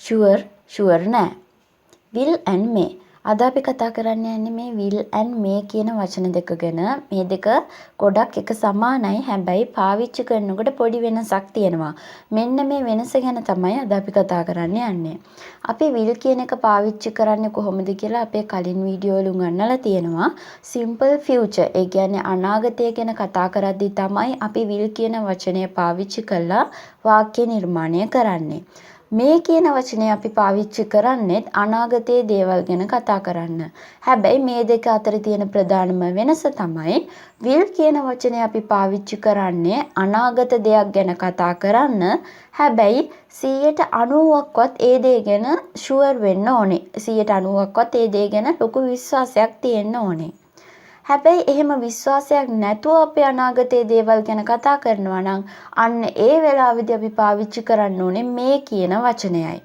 sure, sure නෑ. will and may. අද අපි කතා කරන්න යන්නේ මේ will and may කියන වචන දෙක ගැන. මේ දෙක ගොඩක් එක සමානයි. හැබැයි පාවිච්චි කරනකොට පොඩි වෙනසක් තියෙනවා. මෙන්න මේ වෙනස ගැන තමයි අද අපි කතා කරන්න යන්නේ. අපි will කියන එක පාවිච්චි කරන්නේ කොහොමද කියලා අපේ කලින් වීඩියෝ වල උගන්වලා තියෙනවා. simple future. ඒ කියන්නේ අනාගතය ගැන කතා කරද්දී තමයි අපි will කියන වචනය පාවිච්චි කරලා වාක්‍ය නිර්මාණය කරන්නේ. මේ කියන වචනේ අපි පාවිච්චි කරන්නේත් අනාගතයේ දේවල් ගැන කතා කරන්න. හැබැයි මේ දෙක අතර තියෙන ප්‍රධානම වෙනස තමයි will කියන වචනේ අපි පාවිච්චි කරන්නේ අනාගත දෙයක් ගැන කතා කරන්න. හැබැයි 90%ක්වත් ඒ දේ ගැන sure වෙන්න ඕනේ. 90%ක්වත් ඒ දේ ගැන ලොකු විශ්වාසයක් තියෙන්න ඕනේ. හැබැයි එහෙම විශ්වාසයක් නැතුව අපේ අනාගතයේ දේවල් ගැන කතා කරනවා නම් අන්න ඒ වෙලාවේදී අපි පාවිච්චි කරන්න ඕනේ මේ කියන වචනයයි.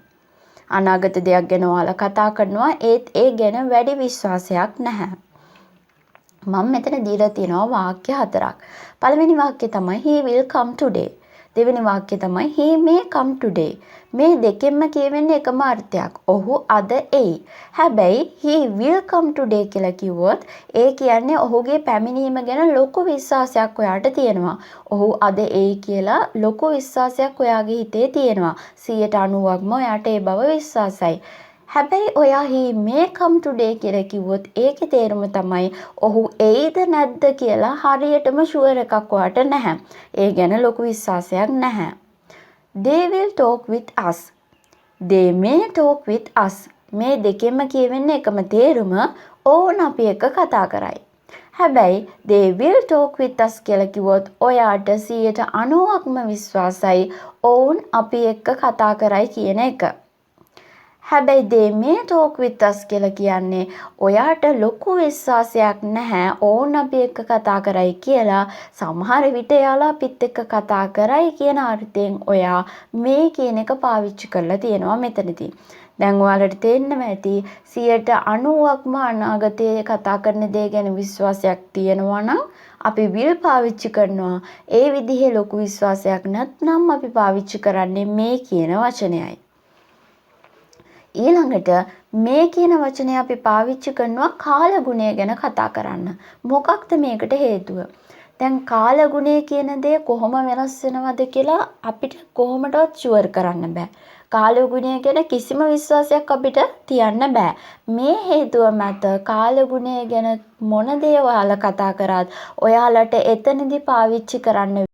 අනාගත දෙයක් ගැන ඔයාලා කතා කරනවා ඒත් ඒ ගැන වැඩි විශ්වාසයක් නැහැ. මම මෙතන දීලා තියෙනවා වාක්‍ය 4ක්. පළවෙනි වාක්‍යය තමයි he will come today. දෙවෙනි වාක්‍යය තමයි he may come today. මේ දෙකෙන්ම කියවෙන්නේ එකම අර්ථයක්. ඔහු අද එයි. හැබැයි he will come today කියලා කිව්වොත් ඒ කියන්නේ ඔහුගේ පැමිණීම ගැන ලොකු විශ්වාසයක් ඔයාට තියෙනවා. ඔහු අද එයි කියලා ලොකු විශ්වාසයක් ඔයාගේ හිතේ තියෙනවා. 90%ක්ම ඔයාට ඒ බව විශ්වාසයි. හැබැයි ඔයා he may come today කියලා කිව්වොත් ඒකේ තේරුම තමයි ඔහු එයිද නැද්ද කියලා හරියටම ෂුවර් එකක් ඔයාට නැහැ. ඒ ගැන ලොකු විශ්වාසයක් නැහැ. They will talk with us. They may talk with us. මේ දෙකෙන්ම කියවෙන්නේ එකම තේරුම ඕන අපි එක්ක කතා කරයි. හැබැයි they will talk with us කියලා කිව්වොත් ඔයාට 90%ක්ම විශ්වාසයි ඔවුන් අපි එක්ක කතා කරයි කියන එක. හැබැයි they may talk with us කියලා කියන්නේ ඔයාට ලොකු විශ්වාසයක් නැහැ ඕන් අපි එක්ක කතා කරයි කියලා. සමහර විට යාලා අපිත් එක්ක කතා කරයි කියන අර්ථයෙන් ඔයා මේ කියන එක පාවිච්චි කරලා තියෙනවා මෙතනදී. දැන් ඔයාලට තේරෙන්නම ඇති 90%ක්ම අනාගතයේ කතා කරන දේ ගැන විශ්වාසයක් තියෙනවා නම් අපි will පාවිච්චි කරනවා. ඒ විදිහේ ලොකු විශ්වාසයක් නැත්නම් අපි පාවිච්චි කරන්නේ මේ කියන වචනයයි. ඊළඟට මේ කියන වචනේ අපි පාවිච්චි කරනවා කාලගුණය ගැන කතා කරන්න. මොකක්ද මේකට හේතුව? දැන් කාලගුණය කියන දේ කොහොම වෙනස් වෙනවද කියලා අපිට කොහොමදවත් ෂුවර් කරන්න බෑ. කාලගුණය ගැන කිසිම විශ්වාසයක් අපිට තියන්න බෑ. මේ හේතුව මත කාලගුණය ගැන මොන දේ ඔයාලා කතා කරත් ඔයාලට එතනදී පාවිච්චි කරන්න